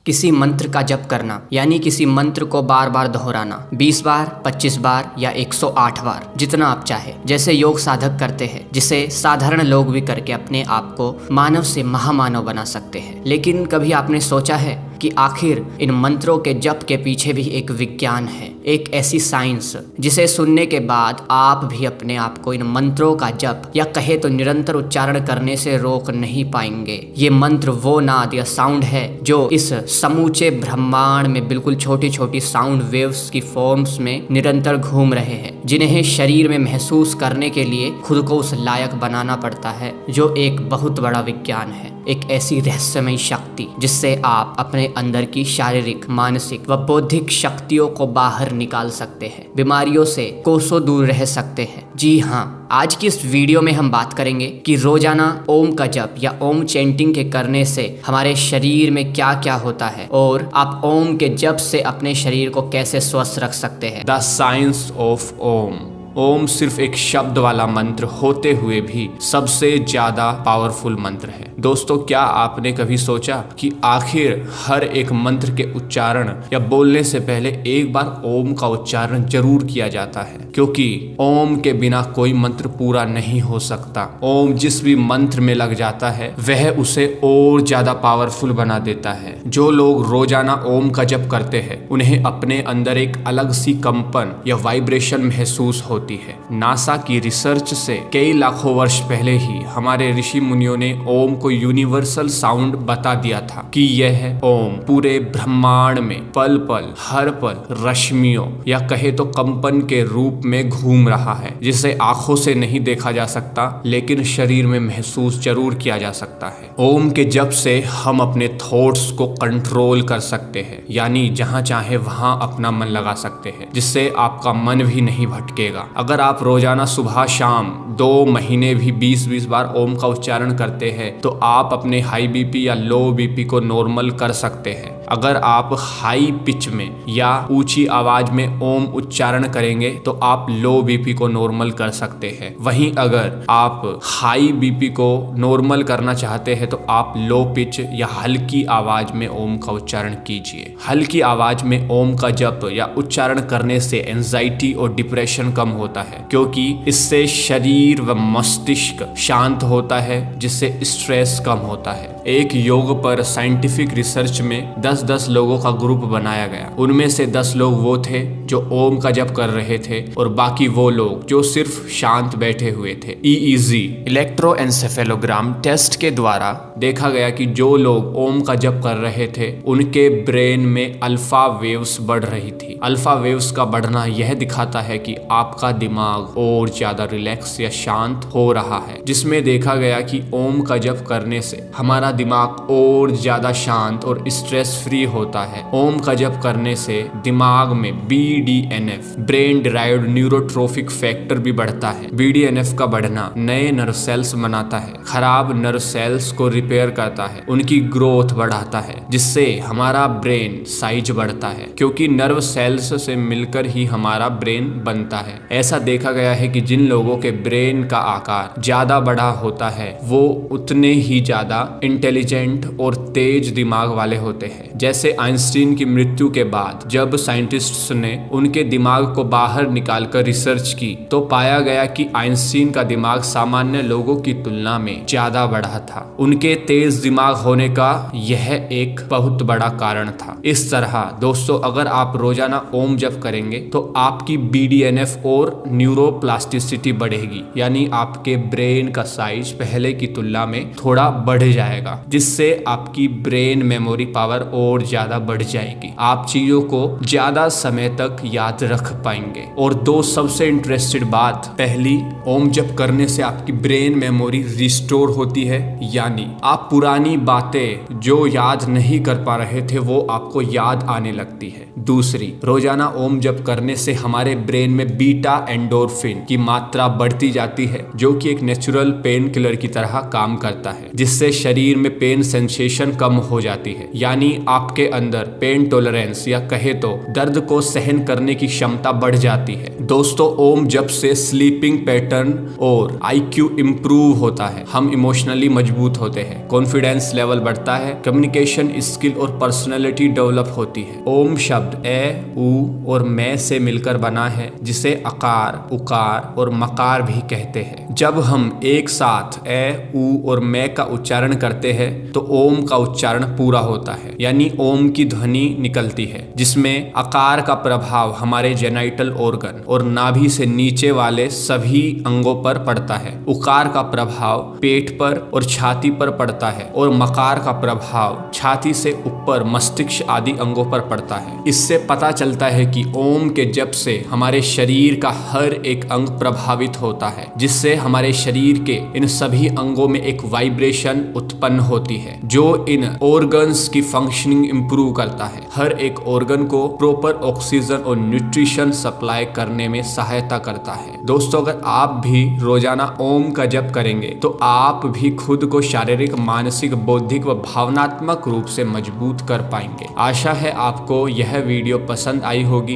किसी मंत्र का जप करना यानी किसी मंत्र को बार बार दोहराना 20 बार, 25 बार या 108 बार, जितना आप चाहे, जैसे योग साधक करते हैं, जिसे साधारण लोग भी करके अपने आप को मानव से महामानव बना सकते हैं। लेकिन कभी आपने सोचा है कि आखिर इन मंत्रों के जप के पीछे भी एक विज्ञान है, एक ऐसी साइंस जिसे सुनने के बाद आप भी अपने आप को इन मंत्रों का जप या कहे तो निरंतर उच्चारण करने से रोक नहीं पाएंगे। ये मंत्र वो नाद या साउंड है जो इस समूचे ब्रह्मांड में बिल्कुल छोटी छोटी साउंड वेव्स की फॉर्म्स में निरंतर घूम रहे हैं, जिन्हें शरीर में महसूस करने के लिए खुद को उस लायक बनाना पड़ता है, जो एक बहुत बड़ा विज्ञान है, एक ऐसी रहस्यमयी शक्ति जिससे आप अपने अंदर की शारीरिक, मानसिक व बौद्धिक शक्तियों को बाहर निकाल सकते हैं, बीमारियों से कोसों दूर रह सकते हैं। जी हाँ, आज की इस वीडियो में हम बात करेंगे कि रोजाना ओम का जप या ओम चैंटिंग के करने से हमारे शरीर में क्या क्या होता है और आप ओम के जप से अपने शरीर को कैसे स्वस्थ रख सकते हैं। द साइंस ऑफ ओम। ओम सिर्फ एक शब्द वाला मंत्र होते हुए भी सबसे ज्यादा पावरफुल मंत्र है। दोस्तों, क्या आपने कभी सोचा कि आखिर हर एक मंत्र के उच्चारण या बोलने से पहले एक बार ओम का उच्चारण जरूर किया जाता है, क्योंकि ओम के बिना कोई मंत्र पूरा नहीं हो सकता। ओम जिस भी मंत्र में लग जाता है वह उसे और ज्यादा पावरफुल बना देता है। जो लोग रोजाना ओम का जप करते हैं उन्हें अपने अंदर एक अलग सी कंपन या वाइब्रेशन महसूस होती है। नासा की रिसर्च से कई लाखों वर्ष पहले ही हमारे ऋषि मुनियों ने ओम को यूनिवर्सल साउंड बता दिया था कि यह ओम पूरे ब्रह्मांड में पल पल हर पल रश्मियों या कहे तो कंपन के रूप में घूम रहा है, जिसे आंखों से नहीं देखा जा सकता लेकिन शरीर में महसूस जरूर किया जा सकता है। ओम के जप से हम अपने थॉट्स को कंट्रोल कर सकते हैं, यानी जहां चाहे वहां अपना मन लगा सकते हैं, जिससे आपका मन भी नहीं भटकेगा। अगर आप रोजाना सुबह शाम 2 महीने भी 20-20 बार ओम का उच्चारण करते हैं तो आप अपने हाई बीपी या लो बीपी को नॉर्मल कर सकते हैं। अगर आप हाई पिच में या ऊंची आवाज में ओम उच्चारण करेंगे तो आप लो बीपी को नॉर्मल कर सकते हैं। वहीं अगर आप हाई बीपी को नॉर्मल करना चाहते हैं तो आप लो पिच या हल्की आवाज में ओम का उच्चारण कीजिए। हल्की आवाज में ओम का जप या उच्चारण करने से एंजाइटी और डिप्रेशन कम होता है, क्योंकि इससे शरीर व मस्तिष्क शांत होता है, जिससे स्ट्रेस कम होता है। एक योग पर साइंटिफिक रिसर्च में 10-10 लोगों का ग्रुप बनाया गया। उनमें से 10 लोग वो थे जो ओम का जप कर रहे थे और बाकी वो लोग जो सिर्फ शांत बैठे हुए थे। EEG इलेक्ट्रोएन्सेफेलोग्राम टेस्ट के द्वारा देखा गया कि जो लोग ओम का जप कर रहे थे उनके ब्रेन में अल्फा वेव्स बढ़ रही थी। अल्फा वेव्स का बढ़ना यह दिखाता है कि आपका दिमाग और ज्यादा रिलैक्स या शांत हो रहा है, जिसमें देखा गया कि ओम का जप करने से हमारा दिमाग और ज्यादा शांत और स्ट्रेस फ्री होता है। ओम का जप करने से दिमाग में BDNF brain derived neurotrophic factor भी बढ़ता है। BDNF का बढ़ना नए नर्व सेल्स बनाता है, खराब नर्व सेल्स को रिपेयर करता है, उनकी ग्रोथ बढ़ाता है, जिससे हमारा ब्रेन साइज बढ़ता है, क्योंकि नर्व सेल्स से मिलकर ही हमारा ब्रेन बनता है। ऐसा देखा गया है कि जिन लोगों के ब्रेन का आकार ज्यादा बड़ा होता है वो उतने ही ज्यादा इंटेलिजेंट और तेज दिमाग वाले होते हैं। जैसे आइंस्टीन की मृत्यु के बाद जब साइंटिस्ट्स ने उनके दिमाग को बाहर निकालकर रिसर्च की तो पाया गया कि आइंस्टीन का दिमाग सामान्य लोगों की तुलना में ज्यादा बड़ा था। उनके तेज दिमाग होने का यह एक बहुत बड़ा कारण था। इस तरह दोस्तों, अगर आप रोजाना ओम जप करेंगे तो आपकी BDNF और न्यूरोप्लास्टिसिटी बढ़ेगी, यानी आपके ब्रेन का साइज पहले की तुलना में थोड़ा बढ़ जाएगा, जिससे आपकी ब्रेन मेमोरी पावर और ज्यादा बढ़ जाएगी। आप चीजों को ज्यादा समय तक याद रख पाएंगे। और दो सबसे इंटरेस्टेड बात, पहली, ओम जप करने से आपकी ब्रेन मेमोरी रिस्टोर होती है, यानी आप पुरानी बातें जो याद नहीं कर पा रहे थे वो आपको याद आने लगती है। दूसरी, रोजाना ओम जप करने से हमारे ब्रेन में बीटा एंडोर्फिन की मात्रा बढ़ती जाती है, जो कि एक नेचुरल पेन किलर की तरह काम करता है। है, जिससे शरीर में पेन सेंसेशन कम हो जाती है, यानी आपके अंदर पेन टॉलरेंस या कहे तो दर्द को सहन करने की क्षमता बढ़ जाती है। दोस्तों, ओम जप से स्लीपिंग पैटर्न और IQ इंप्रूव होता है, हम इमोशनली मजबूत होते हैं, कॉन्फिडेंस लेवल बढ़ता है, कम्युनिकेशन स्किल और पर्सनैलिटी डेवलप होती है। ओम शब्द ए, ऊ और मैं से मिलकर बना है, जिसे अकार, उकार और मकार भी कहते हैं। जब हम एक साथ ए, ऊ और मैं का उच्चारण करते हैं तो ओम का उच्चारण पूरा होता है, यानी ओम की ध्वनि निकलती है, जिसमें अकार का प्रभाव हमारे जेनाइटल ऑर्गन और नाभि से नीचे वाले सभी अंगों पर पड़ता है। उकार का प्रभाव पेट पर और छाती पर पड़ता है और मकार का प्रभाव छाती से ऊपर मस्तिष्क आदि अंगों पर पड़ता है। इससे पता चलता है कि ओम के जप से हमारे शरीर का हर एक अंग प्रभावित होता है, जिससे हमारे शरीर के इन सभी अंगों में एक वाइब्रेशन उत्पन्न होती है, जो इन ऑर्गन्स की फंक्शनिंग इंप्रूव करता है, हर एक ऑर्गन को प्रॉपर ऑक्सीजन और न्यूट्रिशन सप्लाई करने में सहायता करता है। दोस्तों, अगर आप भी रोजाना ओम का जप करेंगे तो आप भी खुद को शारीरिक, मानसिक, बौद्धिक व भावनात्मक रूप से मजबूत कर पाएंगे। आशा है आपको यह वीडियो पसंद आई होगी।